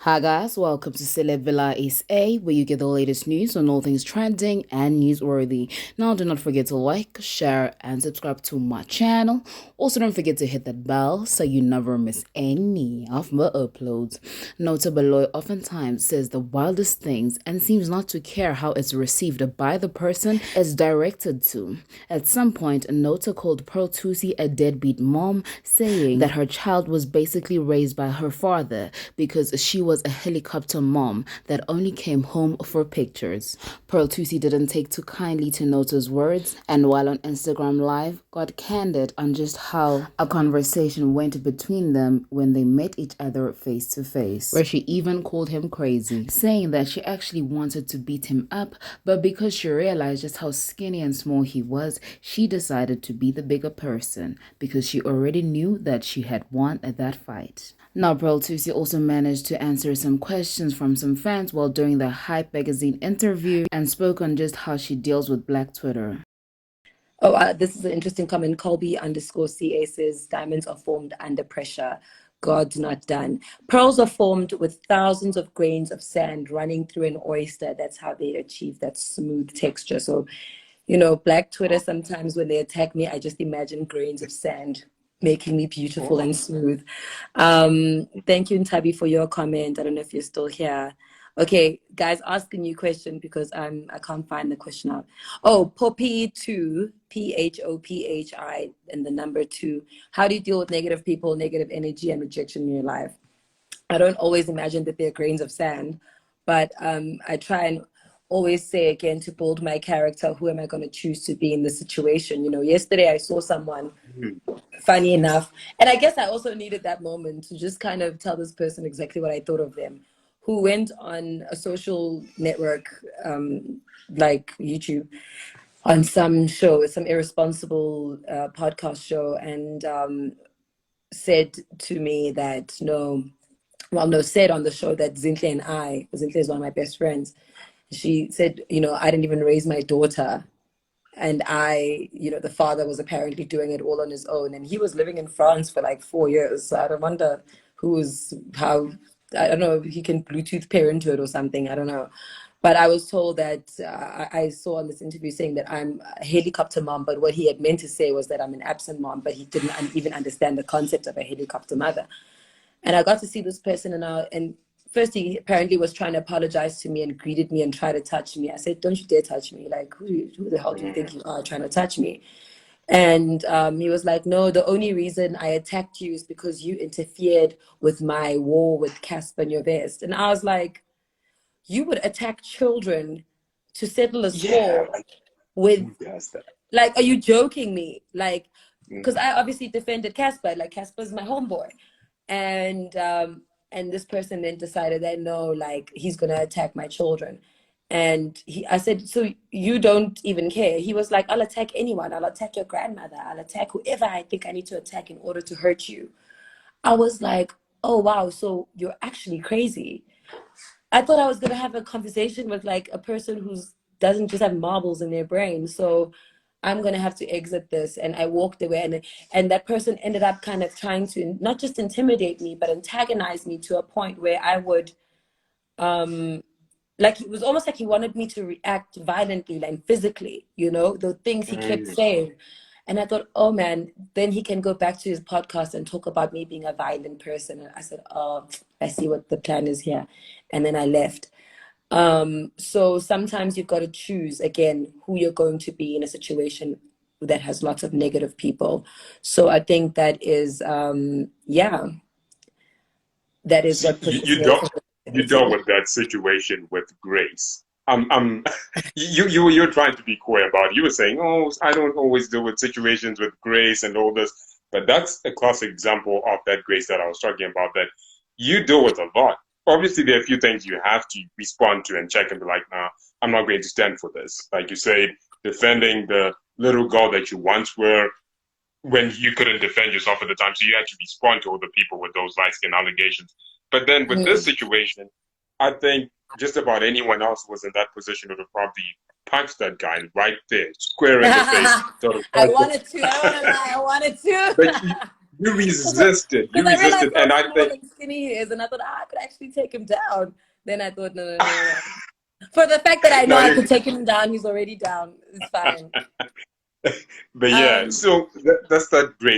Hi guys, welcome to Celeb Villa SA, where you get the latest news on all things trending and newsworthy. Now, do not forget to like, share, and subscribe to my channel. Also, don't forget to hit that bell so you never miss any of my uploads. Nota Below oftentimes says the wildest things and seems not to care how it's received by the person it's directed to. At some point, Nota called Pearl Tusi a deadbeat mom, saying that her child was basically raised by her father because she was a helicopter mom that only came home for pictures. Pearl Tusi didn't take too kindly to Nota's words, and while on Instagram Live, got candid on just how a conversation went between them when they met each other face to face, where she even called him crazy, saying that she actually wanted to beat him up, but because she realized just how skinny and small he was, she decided to be the bigger person because she already knew that she had won at that fight. Now, Pearl Tusi also managed to answer some questions from some fans while doing the Hype magazine interview and spoke on just how she deals with Black Twitter. Oh, this is an interesting comment. Colby underscore CA says diamonds are formed under pressure. God's not done. Pearls are formed with thousands of grains of sand running through an oyster. That's how they achieve that smooth texture. So, Black Twitter, sometimes when they attack me, I just imagine grains of sand making me beautiful and smooth. Thank you, Ntabi, for your comment. I don't know if you're still here. Okay, guys, ask a new question because I can't find the question out. Oh, Poppy2, PHOPHI, and the number 2. How do you deal with negative people, negative energy, and rejection in your life? I don't always imagine that they're grains of sand, but I try and always say again to build my character, who am I going to choose to be in this situation? Yesterday I saw someone, funny enough, and I guess I also needed that moment to just kind of tell this person exactly what I thought of them, who went on a social network like YouTube on some show, some irresponsible podcast show, and said to me that said on the show that Zinhle is one of my best friends. She said, I didn't even raise my daughter. And the father was apparently doing it all on his own. And he was living in France for like 4 years. So I don't wonder I don't know if he can Bluetooth parent to it or something. I don't know. But I was told that I saw on this interview saying that I'm a helicopter mom, but what he had meant to say was that I'm an absent mom, but he didn't even understand the concept of a helicopter mother. And I got to see this person, and first he apparently was trying to apologize to me and greeted me and tried to touch me. I said, "Don't you dare touch me! Like, who the hell do you think you are trying to touch me?" And he was like, "No, the only reason I attacked you is because you interfered with my war with Casper and your vest." And I was like, "You would attack children to settle a score with, like, are you joking me? Like, because I obviously defended Casper. Like, Casper's my homeboy." And this person then decided that no, like, he's gonna attack my children. And I said, "So you don't even care?" He was like, "I'll attack anyone. I'll attack your grandmother. I'll attack whoever I think I need to attack in order to hurt you." I was like, "Oh wow, so you're actually crazy." I thought I was gonna have a conversation with like a person who doesn't just have marbles in their brain. So I'm gonna have to exit this. And I walked away, and that person ended up kind of trying to not just intimidate me, but antagonize me to a point where I would like, it was almost like he wanted me to react violently, like physically, the things he kept saying. And I thought, oh man, then he can go back to his podcast and talk about me being a violent person. And I said, oh, I see what the plan is here. And then I left. So sometimes you've got to choose again who you're going to be in a situation that has lots of negative people. So I think that is, that is what You don't you dealt with that situation with grace. You're trying to be coy about it. You were saying, "Oh, I don't always deal with situations with grace and all this," but that's a classic example of that grace that I was talking about. That you deal with a lot. Obviously, there are a few things you have to respond to and check and be like, "Nah, I'm not going to stand for this." Like you said, defending the little girl that you once were when you couldn't defend yourself at the time, so you had to respond to other people with those light skin allegations. But then with this situation, I think just about anyone else who was in that position would have probably punched that guy right there, square in the face. Sort of I wanted to. I don't want to lie. I wanted to. You resisted. You Because I realized resisted, how and I small think and skinny he is, and I thought I could actually take him down. Then I thought, no. For the fact that I know no, I you. could take him down, he's already down. It's fine. But yeah, Um, so that's that grace.